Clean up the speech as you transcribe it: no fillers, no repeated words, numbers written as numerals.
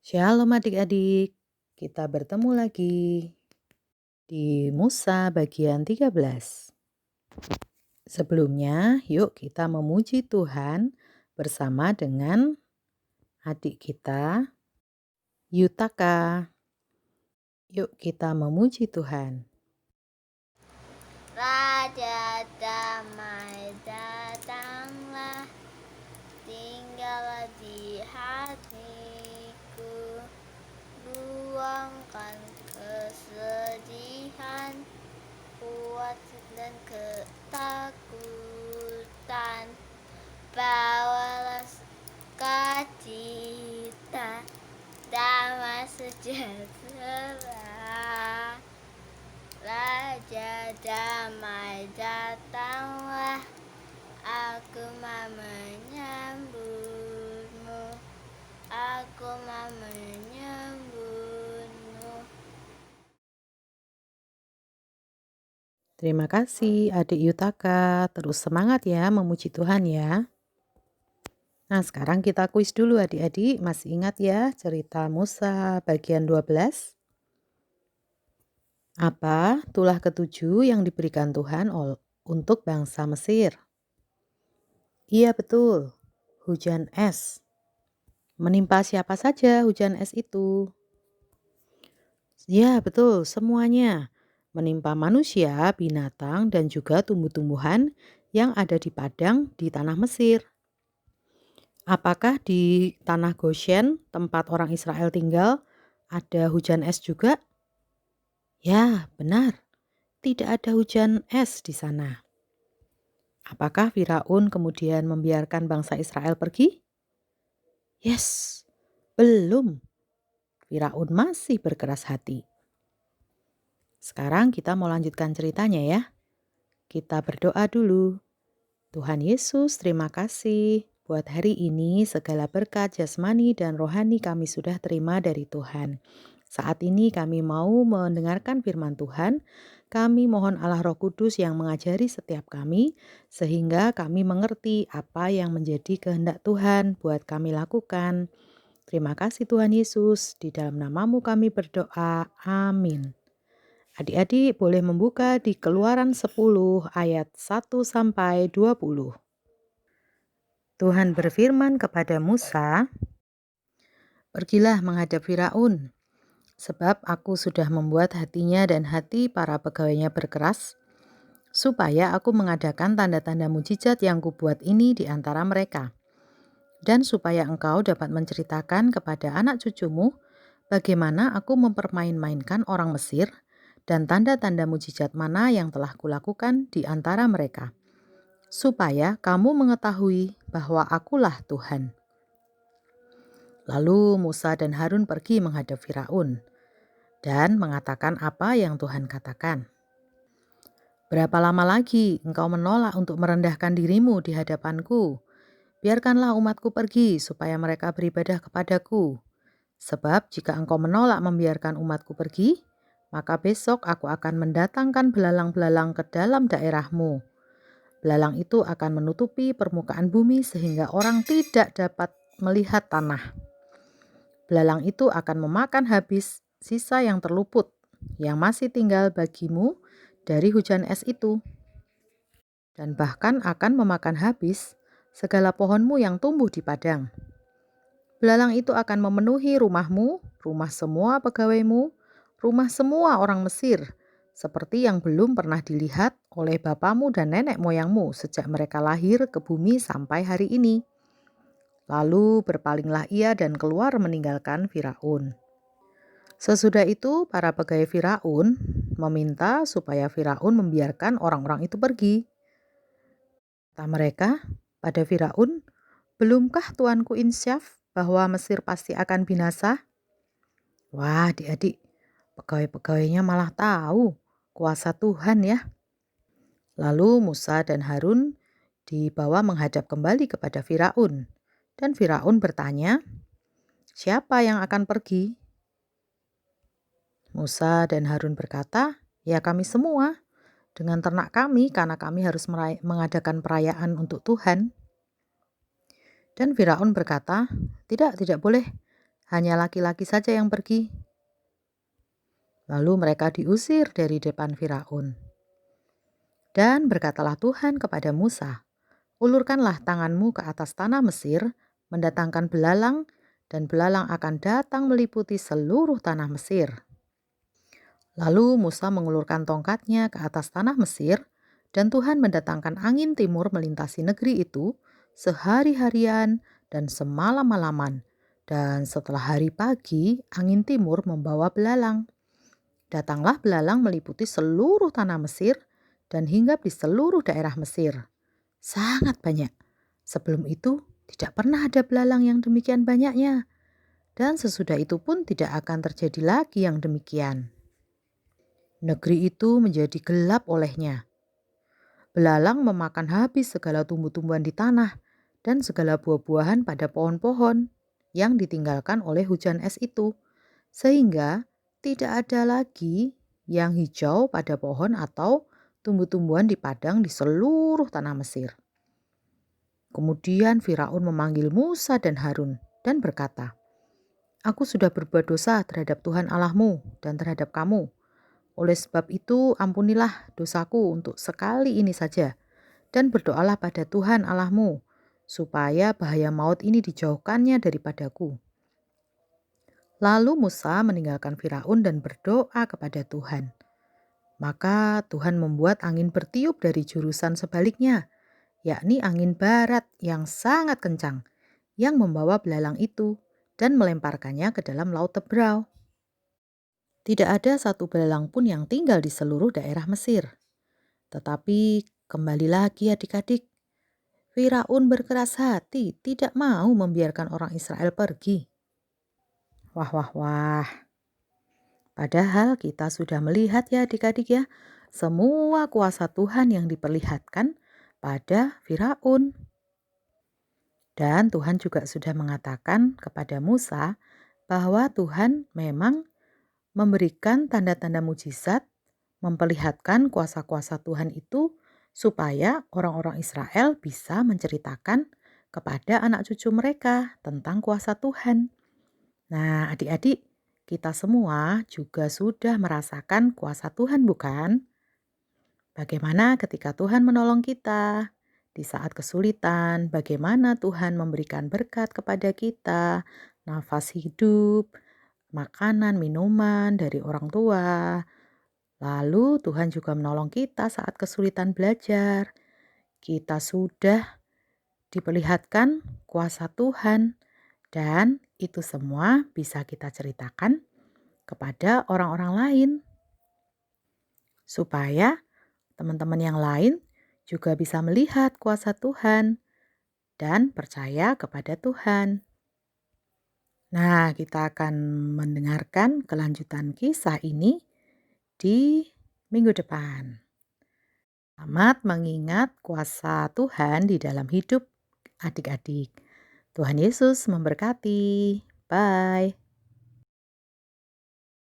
Shalom adik-adik, kita bertemu lagi di Musa bagian 13. Sebelumnya, yuk kita memuji Tuhan bersama dengan adik kita, Yutaka. Yuk kita memuji Tuhan. Raja damai datanglah, tinggallah di hatiku, buangkan kesedihan, kuat dan ketakutan, bawalah sukacita, damai sejahtera. Raja damai datanglah, aku mau menyambutmu, aku mau menyambutmu. Terima kasih adik Yutaka, terus semangat ya memuji Tuhan ya. Nah sekarang kita kuis dulu adik-adik, masih ingat ya cerita Musa bagian 12? Apa tulah ketujuh yang diberikan Tuhan untuk bangsa Mesir? Iya betul, hujan es. Menimpa siapa saja hujan es itu? Ya betul, semuanya. Menimpa manusia, binatang, dan juga tumbuh-tumbuhan yang ada di padang di tanah Mesir. Apakah di tanah Goshen, tempat orang Israel tinggal, ada hujan es juga? Ya, benar. Tidak ada hujan es di sana. Apakah Firaun kemudian membiarkan bangsa Israel pergi? Yes, belum. Firaun masih berkeras hati. Sekarang kita mau lanjutkan ceritanya ya. Kita berdoa dulu. Tuhan Yesus, terima kasih buat hari ini segala berkat jasmani dan rohani kami sudah terima dari Tuhan. Saat ini kami mau mendengarkan firman Tuhan. Kami mohon Allah Roh Kudus yang mengajari setiap kami sehingga kami mengerti apa yang menjadi kehendak Tuhan buat kami lakukan. Terima kasih Tuhan Yesus, di dalam namamu kami berdoa. Amin. Adik-adik boleh membuka di Keluaran 10 ayat 1 sampai 20. Tuhan berfirman kepada Musa, "Pergilah menghadap Firaun, sebab aku sudah membuat hatinya dan hati para pegawainya berkeras, supaya aku mengadakan tanda-tanda mujizat yang kubuat ini di antara mereka, dan supaya engkau dapat menceritakan kepada anak cucumu bagaimana aku mempermain-mainkan orang Mesir dan tanda-tanda mujizat mana yang telah kulakukan di antara mereka, supaya kamu mengetahui bahwa akulah Tuhan." Lalu Musa dan Harun pergi menghadap Firaun dan mengatakan apa yang Tuhan katakan. "Berapa lama lagi engkau menolak untuk merendahkan dirimu di hadapanku? Biarkanlah umatku pergi supaya mereka beribadah kepadaku. Sebab jika engkau menolak membiarkan umatku pergi, maka besok aku akan mendatangkan belalang-belalang ke dalam daerahmu. Belalang itu akan menutupi permukaan bumi sehingga orang tidak dapat melihat tanah. Belalang itu akan memakan habis sisa yang terluput, yang masih tinggal bagimu dari hujan es itu. Dan bahkan akan memakan habis segala pohonmu yang tumbuh di padang. Belalang itu akan memenuhi rumahmu, rumah semua pegawaimu, rumah semua orang Mesir, seperti yang belum pernah dilihat oleh bapamu dan nenek moyangmu sejak mereka lahir ke bumi sampai hari ini." Lalu berpalinglah ia dan keluar meninggalkan Firaun. Sesudah itu para pegawai Firaun meminta supaya Firaun membiarkan orang-orang itu pergi. Kata mereka pada Firaun, "Belumkah tuanku insyaf bahwa Mesir pasti akan binasa?" Wah adik-adik, pegawai-pegawainya malah tahu kuasa Tuhan ya. Lalu Musa dan Harun dibawa menghadap kembali kepada Firaun. Dan Firaun bertanya, "Siapa yang akan pergi?" Musa dan Harun berkata, "Ya kami semua, dengan ternak kami karena kami harus mengadakan perayaan untuk Tuhan." Dan Firaun berkata, tidak boleh. hanya laki-laki saja yang pergi. Lalu mereka diusir dari depan Firaun. Dan berkatalah Tuhan kepada Musa, "Ulurkanlah tanganmu ke atas tanah Mesir, mendatangkan belalang, dan belalang akan datang meliputi seluruh tanah Mesir." Lalu Musa mengulurkan tongkatnya ke atas tanah Mesir, dan Tuhan mendatangkan angin timur melintasi negeri itu sehari-harian dan semalam-malaman. Dan setelah hari pagi, angin timur membawa belalang. Datanglah belalang meliputi seluruh tanah Mesir dan hinggap di seluruh daerah Mesir. Sangat banyak. Sebelum itu tidak pernah ada belalang yang demikian banyaknya. Dan sesudah itu pun tidak akan terjadi lagi yang demikian. Negeri itu menjadi gelap olehnya. Belalang memakan habis segala tumbuh-tumbuhan di tanah dan segala buah-buahan pada pohon-pohon yang ditinggalkan oleh hujan es itu. Sehingga tidak ada lagi yang hijau pada pohon atau tumbuh-tumbuhan di padang di seluruh tanah Mesir. Kemudian Firaun memanggil Musa dan Harun dan berkata, "Aku sudah berbuat dosa terhadap Tuhan Allahmu dan terhadap kamu. Oleh sebab itu ampunilah dosaku untuk sekali ini saja dan berdoalah pada Tuhan Allahmu supaya bahaya maut ini dijauhkannya daripadaku." Lalu Musa meninggalkan Firaun dan berdoa kepada Tuhan. Maka Tuhan membuat angin bertiup dari jurusan sebaliknya, yakni angin barat yang sangat kencang, yang membawa belalang itu dan melemparkannya ke dalam laut Tebrau. Tidak ada satu belalang pun yang tinggal di seluruh daerah Mesir. Tetapi kembali lagi adik-adik, Firaun berkeras hati tidak mau membiarkan orang Israel pergi. Wah, wah, wah. Padahal kita sudah melihat ya adik-adik ya, semua kuasa Tuhan yang diperlihatkan pada Firaun. Dan Tuhan juga sudah mengatakan kepada Musa bahwa Tuhan memang memberikan tanda-tanda mujizat, memperlihatkan kuasa-kuasa Tuhan itu supaya orang-orang Israel bisa menceritakan kepada anak cucu mereka tentang kuasa Tuhan. Nah, adik-adik, kita semua juga sudah merasakan kuasa Tuhan, bukan? Bagaimana ketika Tuhan menolong kita di saat kesulitan, bagaimana Tuhan memberikan berkat kepada kita, nafas hidup, makanan, minuman dari orang tua. Lalu Tuhan juga menolong kita saat kesulitan belajar. Kita sudah diperlihatkan kuasa Tuhan dan itu semua bisa kita ceritakan kepada orang-orang lain supaya teman-teman yang lain juga bisa melihat kuasa Tuhan dan percaya kepada Tuhan. Nah, kita akan mendengarkan kelanjutan kisah ini di minggu depan. Selamat mengingat kuasa Tuhan di dalam hidup adik-adik. Tuhan Yesus memberkati. Bye.